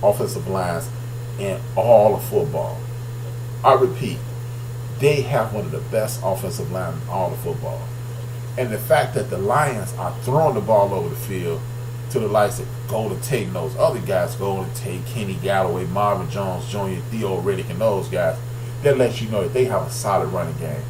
offensive lines in all of football. I repeat, they have one of the best offensive lines in all of football. And the fact that the Lions are throwing the ball over the field to the likes of Golden Tate and those other guys, Golden Tate, Kenny Galloway, Marvin Jones Jr., Theo Riddick, and those guys, that lets you know that they have a solid running game.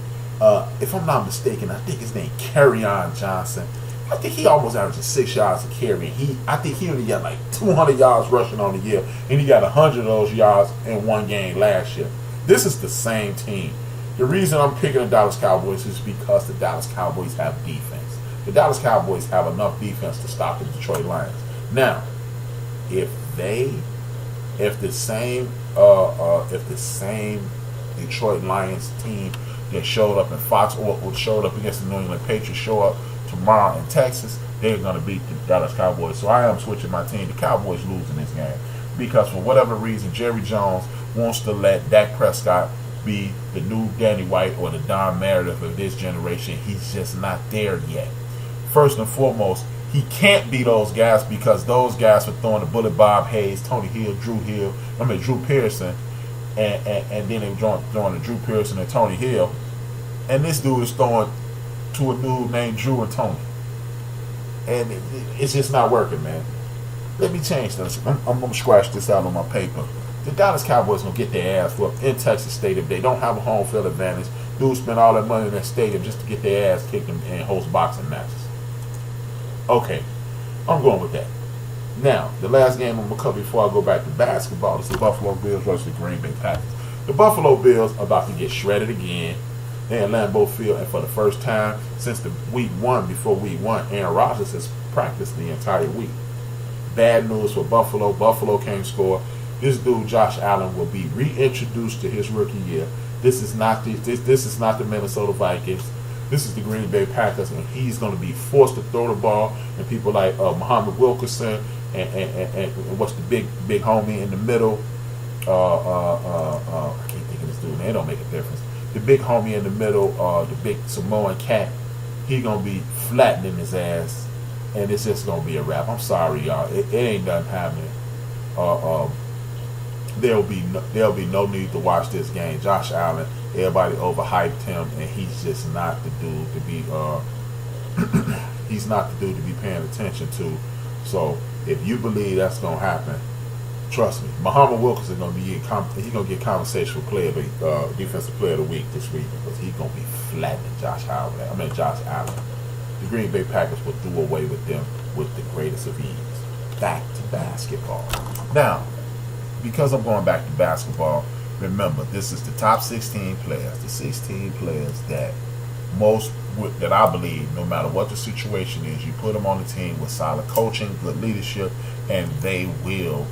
If I'm not mistaken, I think his name Kerryon Johnson. I think he almost averages 6 yards a carry. I think he only got like 200 yards rushing on the year, and he got 100 of those yards in one game last year. This is the same team. The reason I'm picking the Dallas Cowboys is because the Dallas Cowboys have defense. The Dallas Cowboys have enough defense to stop the Detroit Lions. Now, if the same Detroit Lions team that showed up in Fox or showed up against the New England Patriots show up tomorrow in Texas, they're going to beat the Dallas Cowboys. So I am switching my team. The Cowboys losing this game because for whatever reason, Jerry Jones wants to let Dak Prescott be the new Danny White or the Don Meredith of this generation. He's just not there yet. First and foremost, he can't be those guys because those guys were throwing the bullet Bob Hayes, Tony Hill, Drew Pearson, and then they were throwing the Drew Pearson and Tony Hill. And this dude is throwing to a dude named Drew and Tony. And it's just not working, man. Let me change this. I'm going to scratch this out on my paper. The Dallas Cowboys going to get their ass whooped in Texas Stadium. They don't have a home field advantage. Dudes spend all that money in that stadium just to get their ass kicked and host boxing matches. Okay, I'm going with that. Now, the last game I'm going to cover before I go back to basketball is the Buffalo Bills versus the Green Bay Packers. The Buffalo Bills are about to get shredded again. They're at Lambeau Field, and for the first time since before week one, Aaron Rodgers has practiced the entire week. Bad news for Buffalo. Buffalo can't score. This dude, Josh Allen, will be reintroduced to his rookie year. This is not the Minnesota Vikings. This is the Green Bay Packers, and he's going to be forced to throw the ball. And people like Muhammad Wilkerson and what's the big homie in the middle? I can't think of this dude. It don't make a difference. The big homie in the middle, the big Samoan cat, he's going to be flattening his ass, and it's just going to be a wrap. I'm sorry, y'all. It ain't done happening. There'll be no need to watch this game. Josh Allen, everybody overhyped him, and he's just not the dude to be. He's not the dude to be paying attention to. So if you believe that's gonna happen, trust me. Muhammad Wilkerson is gonna get conversation for defensive player of the week this week because he's gonna be flattening Josh Allen. The Green Bay Packers will do away with them with the greatest of ease. Back to basketball now. Because I'm going back to basketball, remember, this is the top 16 players. The 16 players that I believe, no matter what the situation is, you put them on the team with solid coaching, good leadership, and they will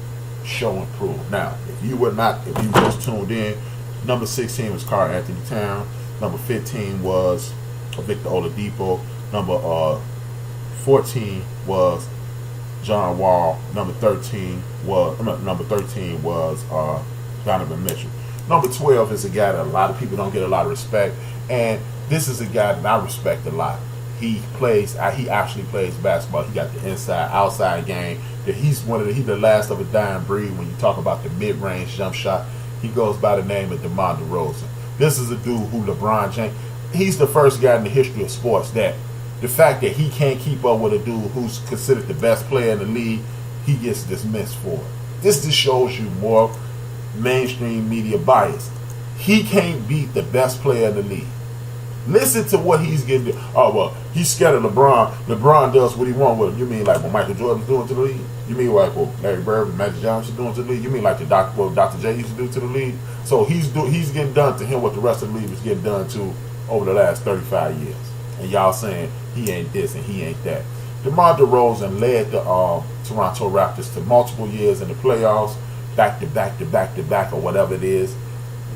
show and prove. Now, if you just tuned in, number 16 was Karl Anthony Towns. Number 15 was Victor Oladipo. Number 14 was John Wall. Number 13 was Donovan Mitchell. Number 12 is a guy that a lot of people don't get a lot of respect, and this is a guy that I respect a lot. He actually plays basketball. He got the inside-outside game. He's the last of a dying breed when you talk about the mid-range jump shot. He goes by the name of DeMar DeRozan. This is a dude who LeBron James. He's the first guy in the history of sports that the fact that he can't keep up with a dude who's considered the best player in the league, he gets dismissed for it. This just shows you more mainstream media bias. He can't beat the best player in the league. Listen to what he's getting. Oh, well, he's scared of LeBron. LeBron does what he wants with him. You mean like what Michael Jordan's doing to the league? You mean like what Larry Bird and Magic Johnson doing to the league? You mean like what Dr. J used to do to the league? So he's getting done to him what the rest of the league is getting done to over the last 35 years. And y'all saying he ain't this and he ain't that. DeMar DeRozan led the Toronto Raptors to multiple years in the playoffs, back to back or whatever it is.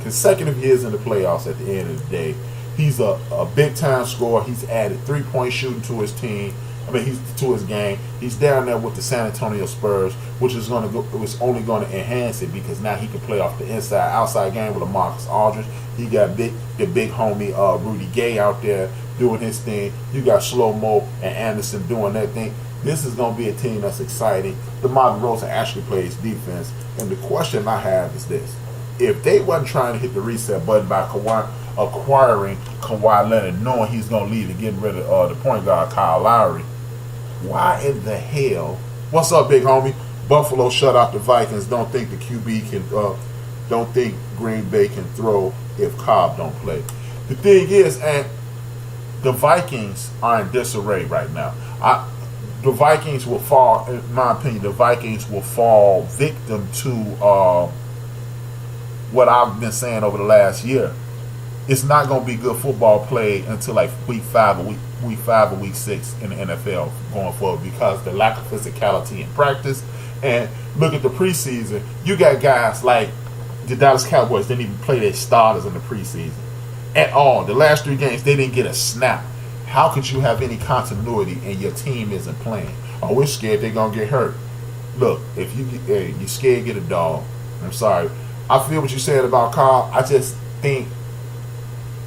Consecutive years in the playoffs at the end of the day. He's a big-time scorer. He's added three-point shooting to his team. He's to his game. He's down there with the San Antonio Spurs, which is only going to enhance it because now he can play off the inside-outside game with LaMarcus Aldridge. He got the big homie Rudy Gay out there doing his thing. You got Slow Mo and Anderson doing their thing. This is going to be a team that's exciting. DeMar DeRozan actually plays defense. And the question I have is this. If they wasn't trying to hit the reset button by acquiring Kawhi Leonard, knowing he's going to leave and getting rid of the point guard, Kyle Lowry, why in the hell? What's up, big homie? Buffalo shut out the Vikings. Don't think the QB can. Don't think Green Bay can throw if Cobb don't play. The thing is, and the Vikings are in disarray right now. The Vikings will fall, in my opinion. The Vikings will fall victim to what I've been saying over the last year. It's not going to be good football played until like week 5 or week 6 in the NFL going forward, because the lack of physicality in practice. And look at the preseason. You got guys like the Dallas Cowboys didn't even play their starters in the preseason at all. The last 3 games, they didn't get a snap. How could you have any continuity and your team isn't playing? Oh, we're scared they're going to get hurt. Look, if you're scared, get a dog. I'm sorry. I feel what you said about Carl. I just think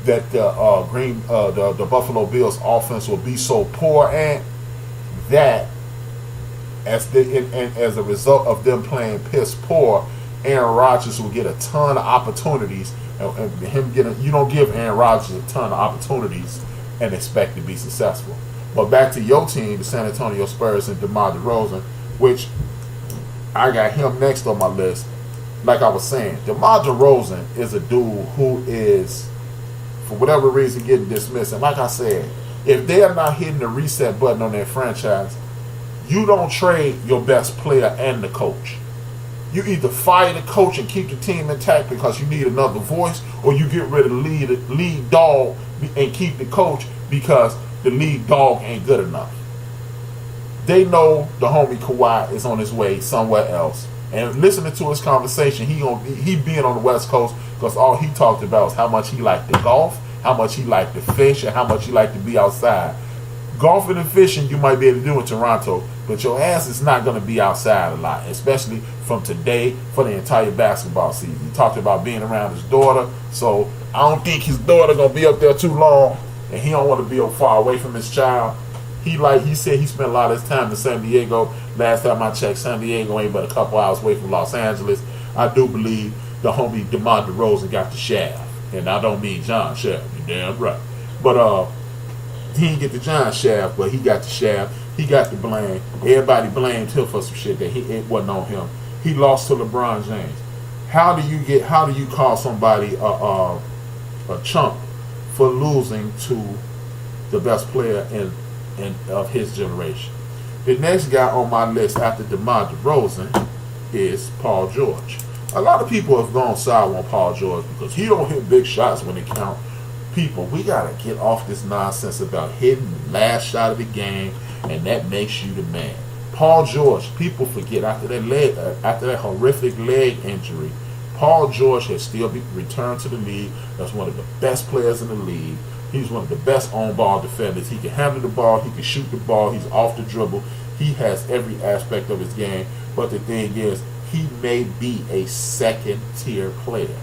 that the Buffalo Bills offense will be so poor, and that as a result of them playing piss poor, Aaron Rodgers will get a ton of opportunities, and you don't give Aaron Rodgers a ton of opportunities and expect to be successful. But back to your team, the San Antonio Spurs and DeMar DeRozan, which I got him next on my list. Like I was saying, DeMar DeRozan is a dude who is, for whatever reason, getting dismissed. And like I said, if they are not hitting the reset button on their franchise, you don't trade your best player and the coach. You either fire the coach and keep the team intact because you need another voice, or you get rid of the lead dog and keep the coach because the lead dog ain't good enough. They know the homie Kawhi is on his way somewhere else. And listening to his conversation, he being on the West Coast, because all he talked about was how much he liked to golf, how much he liked to fish, and how much he liked to be outside. Golfing and fishing you might be able to do in Toronto, but your ass is not going to be outside a lot, especially from today for the entire basketball season. He talked about being around his daughter, so I don't think his daughter going to be up there too long, and he don't want to be far away from his child. He said he spent a lot of his time in San Diego. Last time I checked, San Diego ain't but a couple hours away from Los Angeles. I do believe the homie DeMar DeRozan got the shaft. And I don't mean John Shaft, you're damn right. But he didn't get the John Shaft, but he got the shaft. He got the blame. Everybody blamed him for some shit that it wasn't on him. He lost to LeBron James. How do you call somebody a chump for losing to the best player of his generation? The next guy on my list after DeMar DeRozan is Paul George. A lot of people have gone sour on Paul George because he don't hit big shots when they count. People, we got to get off this nonsense about hitting the last shot of the game, and that makes you the man. Paul George, people forget after that horrific leg injury, Paul George has still returned to the league as one of the best players in the league. He's one of the best on-ball defenders. He can handle the ball. He can shoot the ball. He's off the dribble. He has every aspect of his game. But the thing is, he may be a second-tier player.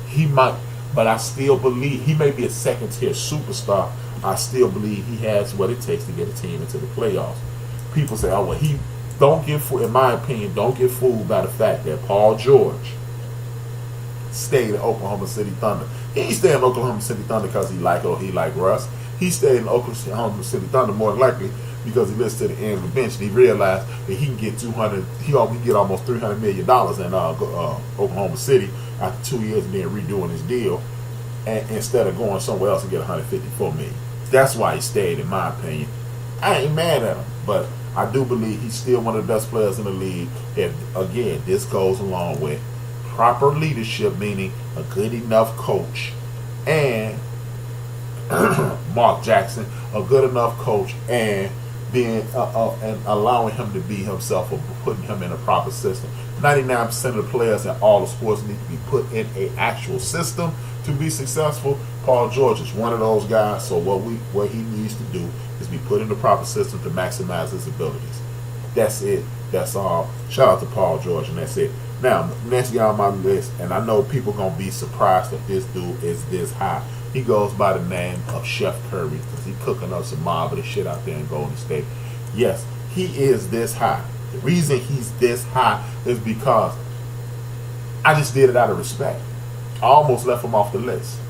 He might, but I still believe he may be a second-tier superstar. I still believe he has what it takes to get a team into the playoffs. People say, oh, well, in my opinion, don't get fooled by the fact that Paul George stayed in Oklahoma City Thunder. He ain't stayed in Oklahoma City Thunder because he like Russ. He stayed in Oklahoma City Thunder more than likely because he listened to the end of the bench and he realized that he can get almost $300 million in Oklahoma City after 2 years and then redoing his deal, and instead of going somewhere else and get $154 million. That's why he stayed, in my opinion. I ain't mad at him, but I do believe he's still one of the best players in the league. And again, this goes along with proper leadership, meaning a good enough coach, and Mark Jackson, a good enough coach, and being and allowing him to be himself, or putting him in a proper system. 99% of the players in all the sports need to be put in an actual system to be successful. Paul George is one of those guys. So what he needs to do is be put in the proper system to maximize his abilities. That's it. That's all. Shout out to Paul George, and that's it. Now, next guy on my list, and I know people gonna be surprised that this dude is this high. He goes by the name of Chef Curry because he's cooking up some marvelous shit out there in Golden State. Yes, he is this high. The reason he's this high is because I just did it out of respect. I almost left him off the list.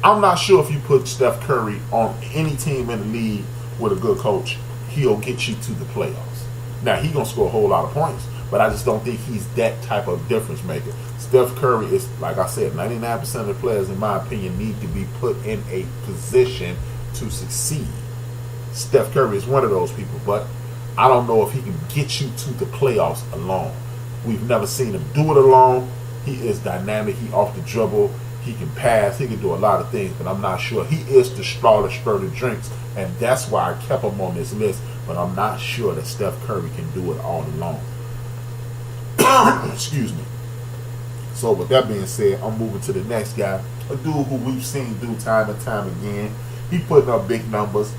I'm not sure if you put Steph Curry on any team in the league with a good coach, he'll get you to the playoffs. Now, he's going to score a whole lot of points, but I just don't think he's that type of difference maker. Steph Curry is, like I said, 99% of the players, in my opinion, need to be put in a position to succeed. Steph Curry is one of those people, but I don't know if he can get you to the playoffs alone. We've never seen him do it alone. He is dynamic. He off the dribble. He can pass. He can do a lot of things, but I'm not sure. He is the straw that stirred the drinks, and that's why I kept him on this list, but I'm not sure that Steph Curry can do it all alone. Excuse me. So with that being said, I'm moving to the next guy, a dude who we've seen do time and time again. He putting up big numbers.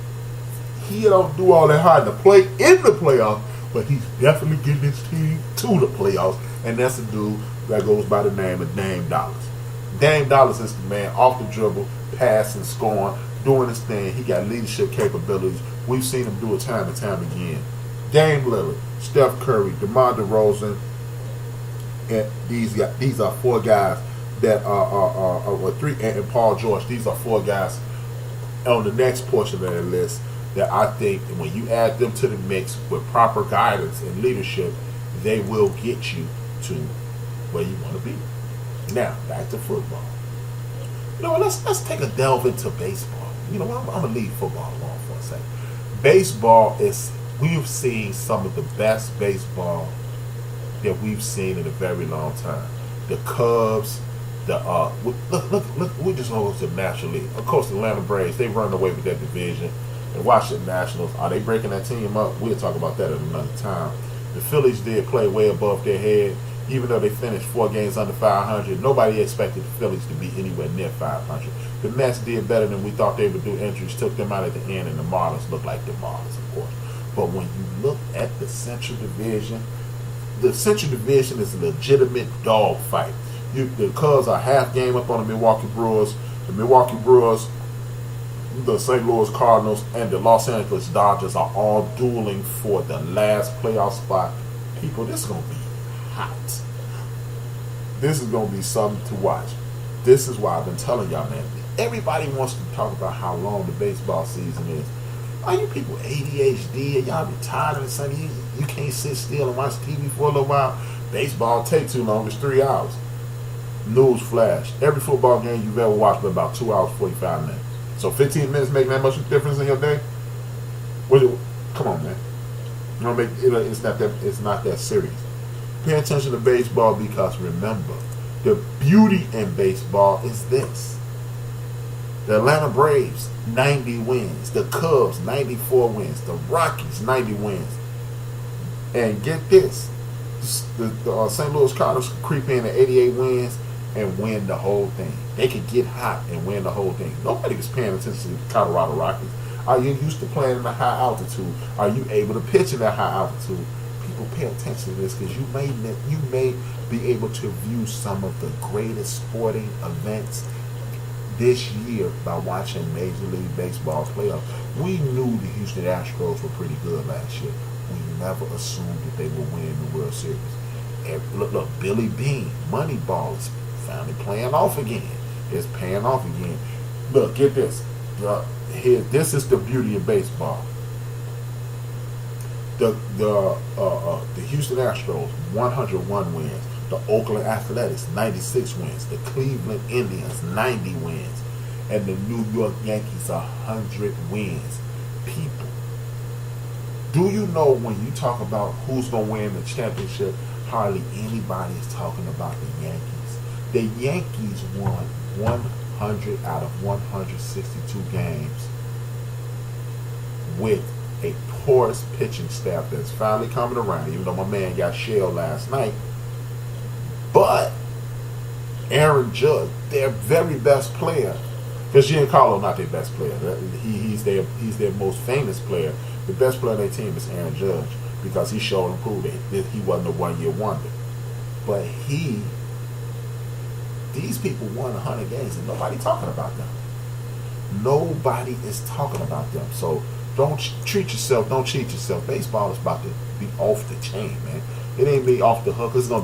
He don't do all that hard to play in the playoffs, but he's definitely getting his team to the playoffs, and that's a dude that goes by the name of Dame Dollars. Dame Dollars is the man off the dribble, passing, scoring, doing his thing. He got leadership capabilities. We've seen him do it time and time again. Dame Lillard, Steph Curry, DeMar DeRozan, and these are four guys that are three, and Paul George. These are four guys on the next portion of that list that I think when you add them to the mix with proper guidance and leadership, they will get you to where you want to be. Now, back to football. You know, let's take a delve into baseball. You know, I'm going to leave football alone for a second. Baseball we've seen some of the best baseball that we've seen in a very long time. The Cubs, look, we just go to the National League. Of course, the Atlanta Braves, they run away with that division. The Washington Nationals, are they breaking that team up? We'll talk about that at another time. The Phillies did play way above their head. Even though they finished 4 games under 500, nobody expected the Phillies to be anywhere near 500. The Mets did better than we thought they would do. Injuries took them out at the end, and the Marlins looked like the Marlins, of course. But when you look at the Central Division is a legitimate dog fight. The Cubs are half game up on the Milwaukee Brewers. The Milwaukee Brewers, the St. Louis Cardinals, and the Los Angeles Dodgers are all dueling for the last playoff spot. People, this is going to be hot. This is going to be something to watch. This is why I've been telling y'all, man. Everybody wants to talk about how long the baseball season is. Are you people ADHD and y'all be tired of the sun? You can't sit still and watch TV for a little while. Baseball take too long. It's 3 hours. News flash. Every football game you've ever watched been about 2 hours, 45 minutes. So 15 minutes make that much difference in your day? Come on, man. You know, it's not that serious. Pay attention to baseball because remember, the beauty in baseball is this. The Atlanta Braves, 90 wins. The Cubs, 94 wins. The Rockies, 90 wins. And get this. The St. Louis Cardinals can creep in at 88 wins and win the whole thing. They could get hot and win the whole thing. Nobody was paying attention to the Colorado Rockies. Are you used to playing in a high altitude? Are you able to pitch in that high altitude? People pay attention to this because you may be able to view some of the greatest sporting events this year by watching Major League Baseball playoffs. We knew the Houston Astros were pretty good last year. We never assumed that they would win the World Series. And look, Billy Beane, Moneyball, is finally playing off again. It's paying off again. Look, get this. This is the beauty of baseball. The Houston Astros, 101 wins. The Oakland Athletics, 96 wins. The Cleveland Indians, 90 wins. And the New York Yankees, 100 wins. People, do you know when you talk about who's going to win the championship, hardly anybody is talking about the Yankees. The Yankees won 100 out of 162 games with a porous pitching staff that's finally coming around, even though my man got shelled last night. But Aaron Judge, their very best player, because Giancarlo not their best player. He's their most famous player. The best player on their team is Aaron Judge because he showed and proved that he wasn't a one-year wonder. But these people won 100 games and nobody talking about them. Nobody is talking about them. So Don't treat yourself. Don't cheat yourself. Baseball is about to be off the chain, man. It ain't be off the hook. It's gonna